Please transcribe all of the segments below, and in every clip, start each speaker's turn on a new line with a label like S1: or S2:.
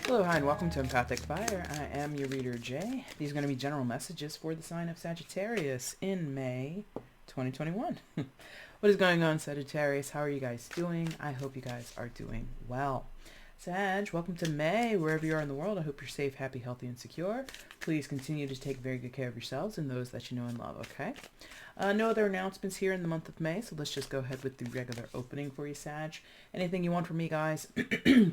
S1: Hello, hi, and welcome to EmpathicFire. I am your reader, Jay. These are going to be general messages for the sign of Sagittarius in May 2021. What is going on, Sagittarius? How are you guys doing? I hope you guys are doing well. Sag, welcome to May. Wherever you are in the world, I hope you're safe, happy, healthy, and secure. Please continue to take very good care of yourselves and those that you know and love, okay? No other announcements here in the month of May, so let's just go ahead with the regular opening for you, Sag. Anything you want from me, guys,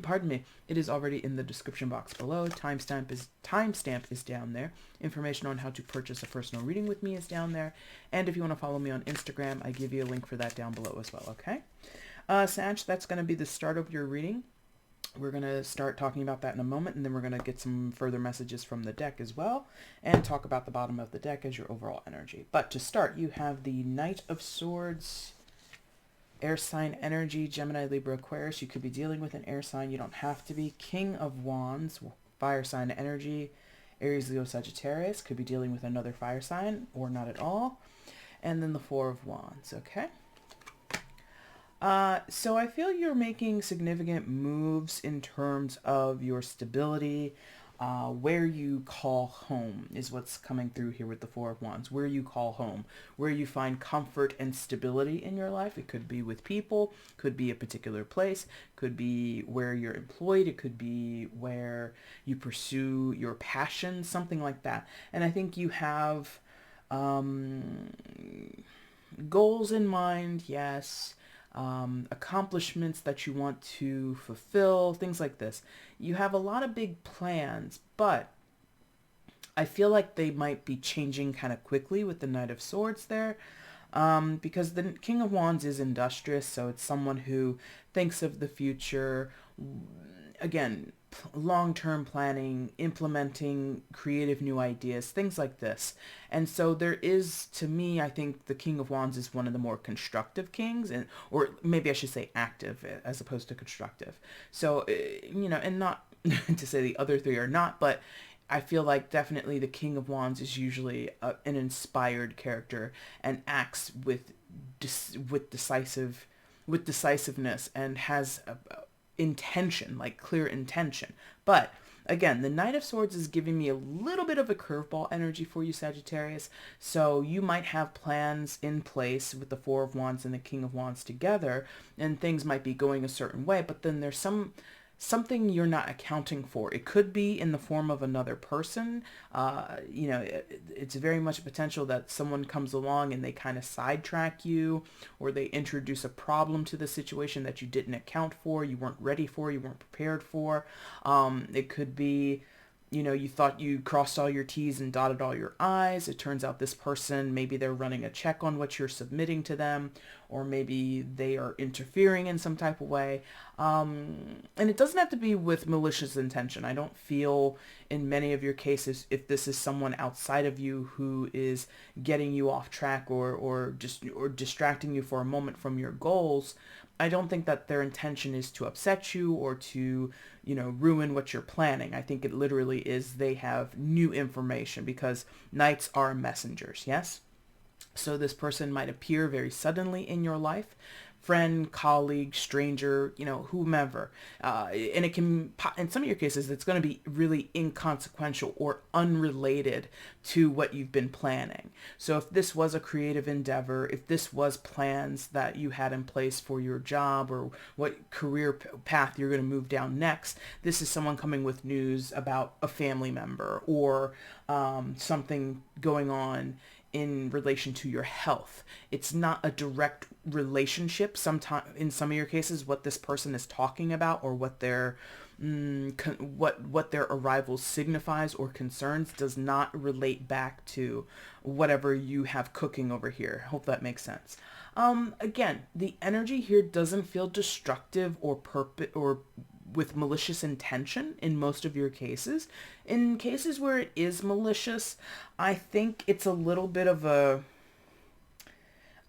S1: pardon me, it is already in the description box below. Timestamp is down there. Information on how to purchase a personal reading with me is down there. And if you want to follow me on Instagram, I give you a link for that down below as well, okay? Sag, that's going to be the start of your reading. We're going to start talking about that in a moment, and then we're going to get some further messages from the deck as well, and talk about the bottom of the deck as your overall energy. But to start, you have the Knight of Swords, air sign energy, Gemini, Libra, Aquarius. You could be dealing with an air sign. You don't have to be. King of Wands, fire sign energy, Aries, Leo, Sagittarius. Could be dealing with another fire sign, or not at all. And then the Four of Wands, okay? So I feel you're making significant moves in terms of your stability. Where you call home is what's coming through here with the Four of Wands. Where you call home, where you find comfort and stability in your life. It could be with people, could be a particular place, could be where you're employed, it could be where you pursue your passion, something like that. And I think you have goals in mind, yes. Accomplishments that you want to fulfill, things like this. You have a lot of big plans, but I feel like they might be changing kind of quickly with the Knight of Swords there, because the King of Wands is industrious, so it's someone who thinks of the future. Again, long-term planning, implementing creative new ideas, things like this. And so there is, to me, I think the King of Wands is one of the more constructive kings, and or maybe I should say active as opposed to constructive. So, and not to say the other three are not, but I feel like definitely the King of Wands is usually an inspired character and acts with decisiveness and has intention, like clear intention. But again, the Knight of Swords is giving me a little bit of a curveball energy for you, Sagittarius. So you might have plans in place with the Four of Wands and the King of Wands together, and things might be going a certain way, but then there's something you're not accounting for. It could be in the form of another person. It's very much a potential that someone comes along and they kind of sidetrack you, or they introduce a problem to the situation that you didn't account for, you weren't ready for, you weren't prepared for. It could be, you thought you crossed all your T's and dotted all your I's. It turns out this person, maybe they're running a check on what you're submitting to them, or maybe they are interfering in some type of way. And it doesn't have to be with malicious intention. I don't feel in many of your cases, if this is someone outside of you who is getting you off track or distracting you for a moment from your goals, I don't think that their intention is to upset you or to, ruin what you're planning. I think it literally is they have new information, because knights are messengers, yes? So this person might appear very suddenly in your life, friend, colleague, stranger, whomever. And it can, in some of your cases, it's going to be really inconsequential or unrelated to what you've been planning. So if this was a creative endeavor, if this was plans that you had in place for your job or what career path you're going to move down next, this is someone coming with news about a family member or something going on in relation to your health. It's not a direct relationship. Sometimes, in some of your cases, what this person is talking about or what their what their arrival signifies or concerns does not relate back to whatever you have cooking over here. Hope that makes sense. Again, the energy here doesn't feel destructive or with malicious intention in most of your cases. In cases where it is malicious, I think it's a little bit of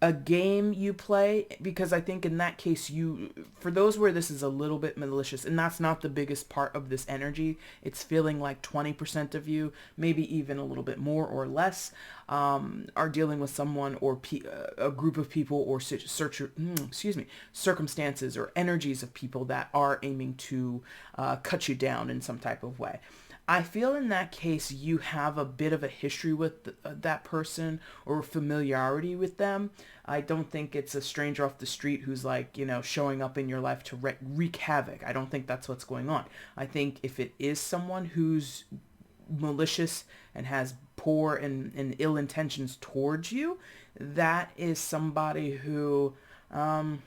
S1: a game you play, because I think in that case for those where this is a little bit malicious, and that's not the biggest part of this energy, it's feeling like 20% of you, maybe even a little bit more or less, are dealing with someone or a group of people or circumstances or energies of people that are aiming to cut you down in some type of way. I feel in that case you have a bit of a history with that person or familiarity with them. I don't think it's a stranger off the street who's like, showing up in your life to wreak havoc. I don't think that's what's going on. I think if it is someone who's malicious and has poor and ill intentions towards you, that is somebody who, I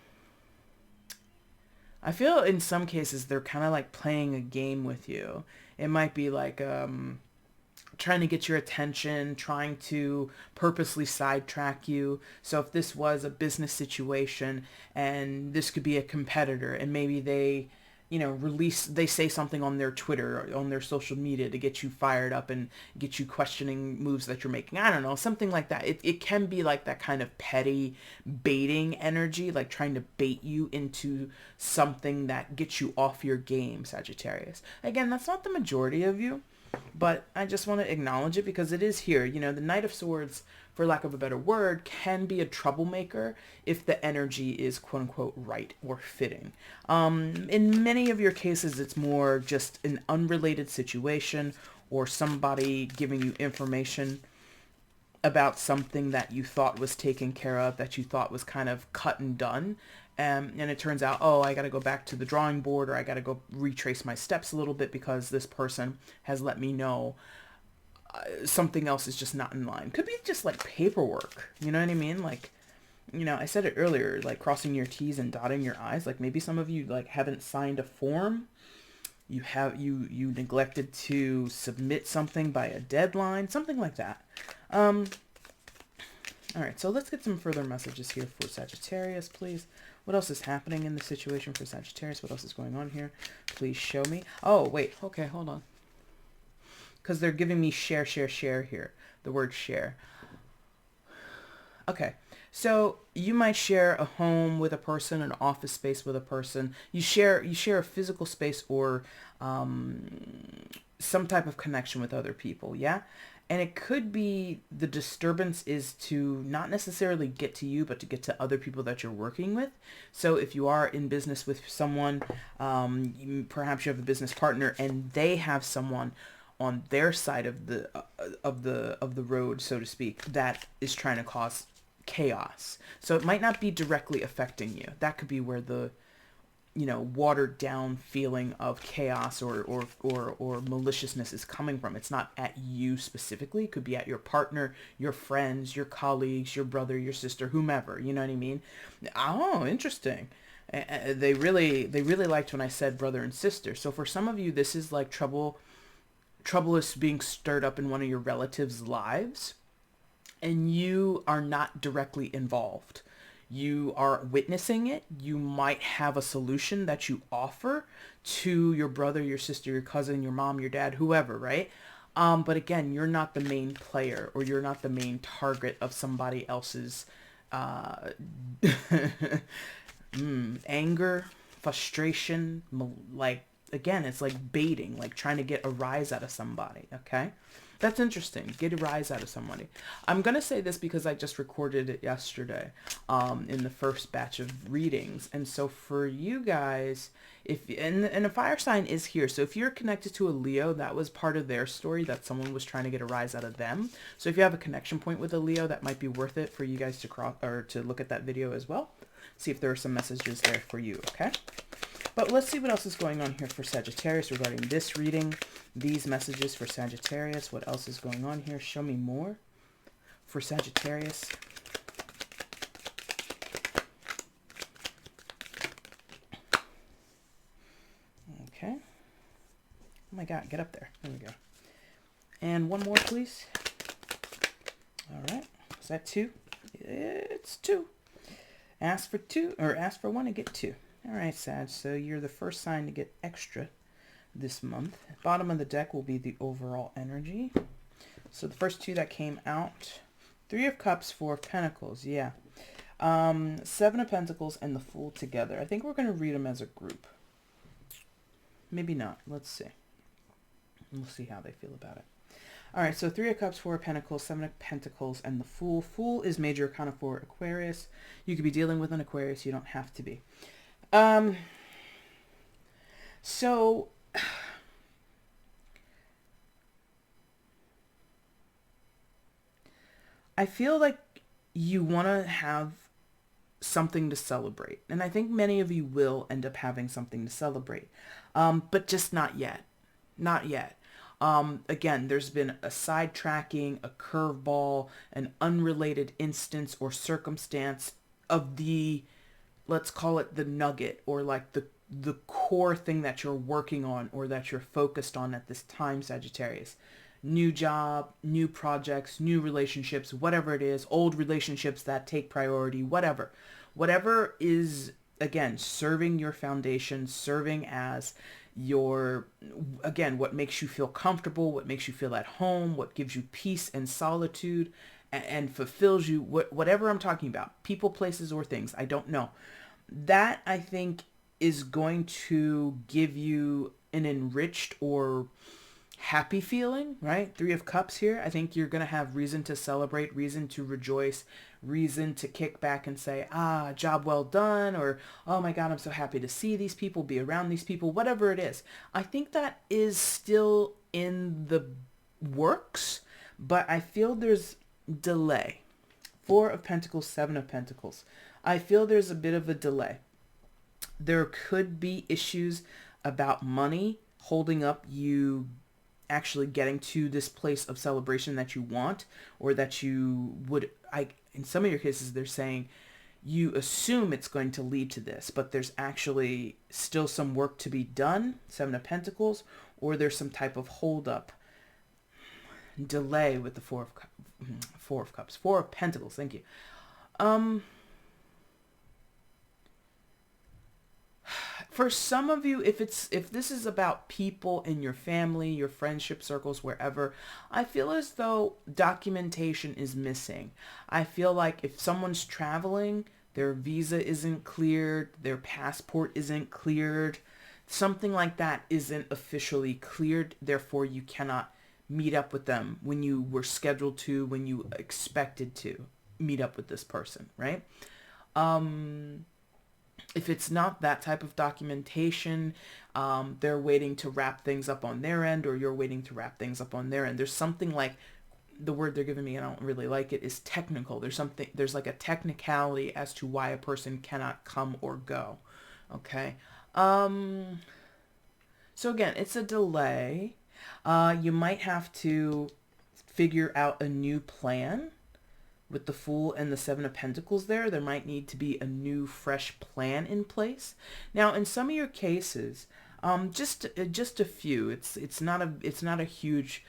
S1: feel in some cases they're kind of like playing a game with you. It might be like trying to get your attention, trying to purposely sidetrack you. So if this was a business situation and this could be a competitor and maybe they, they say something on their Twitter or on their social media to get you fired up and get you questioning moves that you're making. I don't know, something like that. It can be like that kind of petty baiting energy, like trying to bait you into something that gets you off your game, Sagittarius. Again, that's not the majority of you, but I just want to acknowledge it because it is here. The Knight of Swords, for lack of a better word, can be a troublemaker if the energy is quote unquote right or fitting. In many of your cases, it's more just an unrelated situation or somebody giving you information about something that you thought was taken care of, that you thought was kind of cut and done. And it turns out, oh, I got to go back to the drawing board, or I got to go retrace my steps a little bit because this person has let me know something else is just not in line. Could be just like paperwork. You know what I mean? Like, I said it earlier, like crossing your T's and dotting your I's. Like maybe some of you like haven't signed a form. You neglected to submit something by a deadline, something like that. All right, so let's get some further messages here for Sagittarius, please. What else is happening in the situation for Sagittarius? What else is going on here? Please show me. Oh, wait. Okay, hold on. Because they're giving me share here. The word share. Okay. So you might share a home with a person, an office space with a person. You share a physical space or some type of connection with other people, yeah? And it could be the disturbance is to not necessarily get to you, but to get to other people that you're working with. So if you are in business with someone, perhaps you have a business partner and they have someone on their side of the road, so to speak, that is trying to cause chaos. So it might not be directly affecting you. That could be where the watered down feeling of chaos or maliciousness is coming from. It's not at you specifically. It could be at your partner, your friends, your colleagues, your brother, your sister, whomever. You know what I mean? Oh, interesting. They really liked when I said brother and sister. So for some of you, this is like trouble is being stirred up in one of your relatives' lives, and you are not directly involved. You are witnessing it. You might have a solution that you offer to your brother, your sister, your cousin, your mom, your dad, whoever, right? But again, you're not the main player, or you're not the main target of somebody else's anger, frustration. Like, again, it's like baiting, like trying to get a rise out of somebody, okay? That's interesting. Get a rise out of somebody. I'm going to say this because I just recorded it yesterday in the first batch of readings. And so for you guys, and a fire sign is here. So if you're connected to a Leo, that was part of their story, that someone was trying to get a rise out of them. So if you have a connection point with a Leo, that might be worth it for you guys to look at that video as well. See if there are some messages there for you, okay? But let's see what else is going on here for Sagittarius regarding this reading. These messages for Sagittarius. What else is going on here? Show me more for Sagittarius. Okay. Oh my God, get up there. There we go. And one more, please. All right. Is that 2? It's 2. Ask for 2, or ask for 1 and get 2. All right, Sag, so you're the first sign to get extra this month. Bottom of the deck will be the overall energy. So the first 2 that came out, 3 of Cups, 4 of Pentacles, yeah. Seven of Pentacles and the Fool together. I think we're going to read them as a group. Maybe not. Let's see. We'll see how they feel about it. All right, so Three of Cups, Four of Pentacles, Seven of Pentacles, and the Fool. Fool is major arcana for Aquarius. You could be dealing with an Aquarius. You don't have to be. So I feel like you want to have something to celebrate. And I think many of you will end up having something to celebrate. But just not yet. Not yet. Again, there's been a sidetracking, a curveball, an unrelated instance or circumstance of the, let's call it the nugget, or like the core thing that you're working on or that you're focused on at this time, Sagittarius. New job, new projects, new relationships, whatever it is, old relationships that take priority, whatever. Whatever is, again, serving your foundation, serving as your, again, what makes you feel comfortable, what makes you feel at home, what gives you peace and solitude and fulfills you, whatever I'm talking about, people, places, or things, I don't know. That, I think, is going to give you an enriched or happy feeling, right? Three of Cups here. I think you're going to have reason to celebrate, reason to rejoice, reason to kick back and say, job well done, or, oh my God, I'm so happy to see these people, be around these people, whatever it is. I think that is still in the works, but I feel there's delay. Four of Pentacles, Seven of Pentacles. I feel there's a bit of a delay. There could be issues about money holding up you actually getting to this place of celebration that you want, or that you would, in some of your cases, they're saying you assume it's going to lead to this, but there's actually still some work to be done, Seven of Pentacles, or there's some type of hold up, delay with the Four of Cups, Four of Pentacles, thank you. For some of you, if this is about people in your family, your friendship circles, wherever, I feel as though documentation is missing. I feel like if someone's traveling, their visa isn't cleared, their passport isn't cleared, something like that isn't officially cleared, therefore you cannot meet up with them when you were scheduled to, when you expected to meet up with this person, right? If it's not that type of documentation, they're waiting to wrap things up on their end, or you're waiting to wrap things up on their end. There's something like, the word they're giving me, I don't really like it, is technical. There's like a technicality as to why a person cannot come or go. Okay. So again, it's a delay. You might have to figure out a new plan. With the Fool and the Seven of Pentacles there might need to be a new, fresh plan in place. Now, in some of your cases, just a few. It's not a huge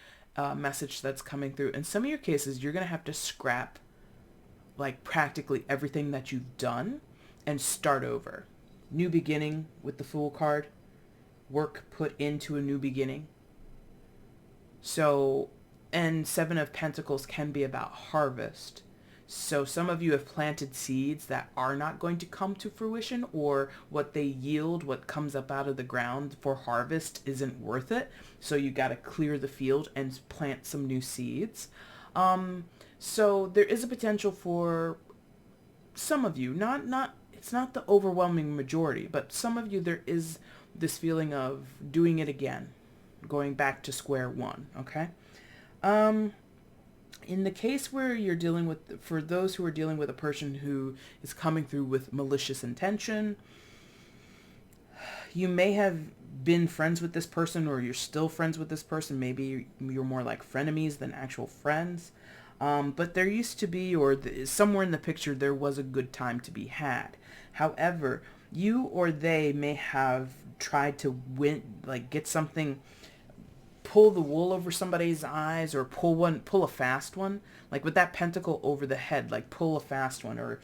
S1: message that's coming through. In some of your cases, you're gonna have to scrap like practically everything that you've done and start over. New beginning with the Fool card. Work put into a new beginning. So, and Seven of Pentacles can be about harvest. So some of you have planted seeds that are not going to come to fruition, or what they yield, what comes up out of the ground for harvest isn't worth it. So you got to clear the field and plant some new seeds. So there is a potential for some of you, it's not the overwhelming majority, but some of you, there is this feeling of doing it again, going back to square one. Okay. In the case where you're dealing with, for those who are dealing with a person who is coming through with malicious intention, you may have been friends with this person, or you're still friends with this person. Maybe you're more like frenemies than actual friends. But there used to be, or somewhere in the picture, there was a good time to be had. However, you or they may have tried to get something, pull the wool over somebody's eyes, or pull a fast one, like with that pentacle over the head, like pull a fast one, or,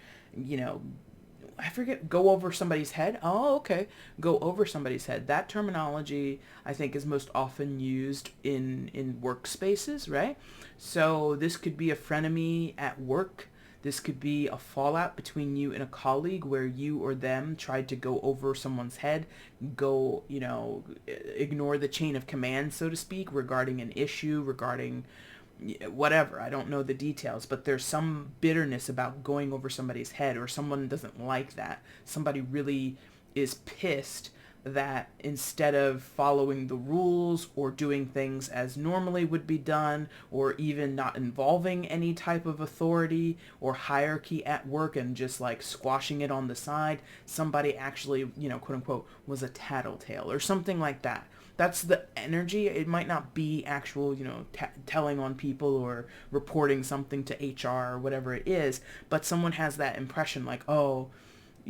S1: I forget, go over somebody's head. Oh, okay. Go over somebody's head. That terminology, I think, is most often used in workspaces, right? So this could be a frenemy at work. This could be a fallout between you and a colleague where you or them tried to go over someone's head, go, ignore the chain of command, so to speak, regarding an issue, regarding whatever. I don't know the details, but there's some bitterness about going over somebody's head, or someone doesn't like that. Somebody really is pissed that instead of following the rules or doing things as normally would be done, or even not involving any type of authority or hierarchy at work and just like squashing it on the side, somebody actually, quote unquote, was a tattletale or something like that. That's the energy. It might not be actual, telling on people or reporting something to HR or whatever it is, but someone has that impression like, oh,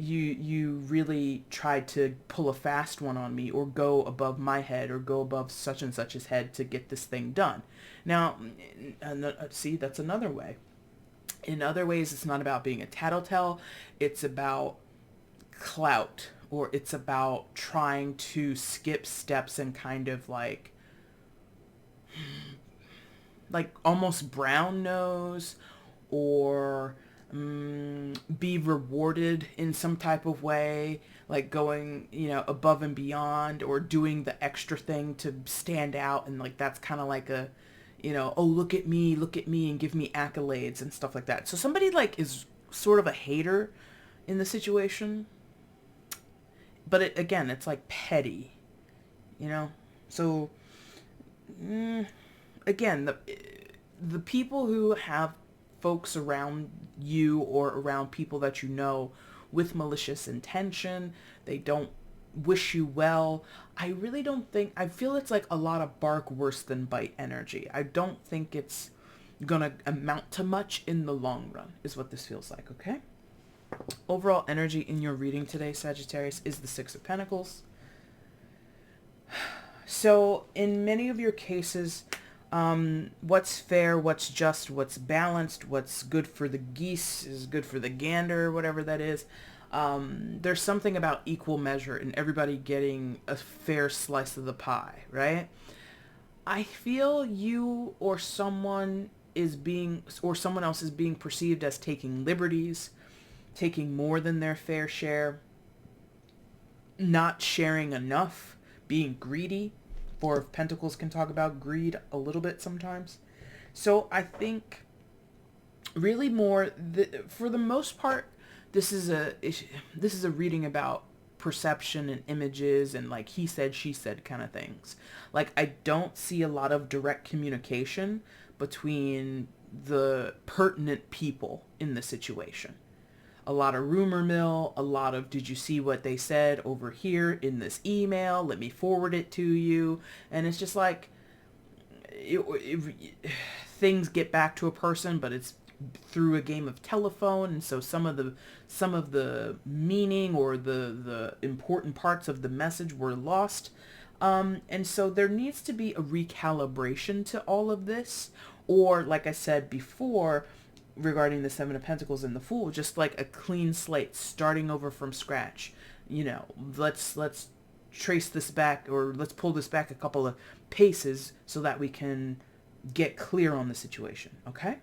S1: you really tried to pull a fast one on me, or go above my head, or go above such and such's head to get this thing done. Now, see, that's another way. In other ways, it's not about being a tattletale. It's about clout, or it's about trying to skip steps and kind of like almost brown nose, or be rewarded in some type of way, like going, above and beyond, or doing the extra thing to stand out. And like, that's kind of like a, oh, look at me, and give me accolades and stuff like that. So somebody like is sort of a hater in the situation, but again, it's like petty, so again, the people who have folks around you or around people that you know with malicious intention, they don't wish you well. I really don't think, I feel it's like a lot of bark worse than bite energy. I don't think it's gonna amount to much in the long run, is what this feels like, okay? Overall energy in your reading today, Sagittarius, is the Six of Pentacles. So in many of your cases, what's fair, what's just, what's balanced, what's good for the geese is good for the gander, whatever that is. There's something about equal measure and everybody getting a fair slice of the pie, right? I feel you or someone else is being perceived as taking liberties, taking more than their fair share, not sharing enough, being greedy. Four of Pentacles can talk about greed a little bit sometimes. So I think really for the most part, this is a reading about perception and images and like he said, she said kind of things. Like, I don't see a lot of direct communication between the pertinent people in the situation. A lot of rumor mill, a lot of, did you see what they said over here in this email? Let me forward it to you. And it's just like, things get back to a person, but it's through a game of telephone. And so some of the meaning or the important parts of the message were lost. And so there needs to be a recalibration to all of this. Or like I said before, regarding the Seven of Pentacles and the Fool, just like a clean slate, starting over from scratch. Let's trace this back, or let's pull this back a couple of paces so that we can get clear on the situation, okay?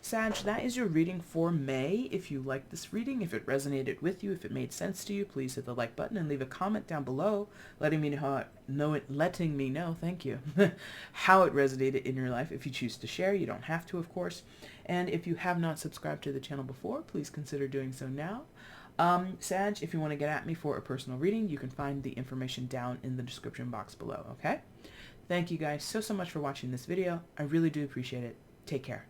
S1: Sag, that is your reading for May. If you liked this reading, if it resonated with you, if it made sense to you, please hit the like button and leave a comment down below letting me know, thank you, how it resonated in your life. If you choose to share, you don't have to, of course. And if you have not subscribed to the channel before, please consider doing so now. Sag, if you want to get at me for a personal reading, you can find the information down in the description box below, okay? Thank you guys so much for watching this video. I really do appreciate it. Take care.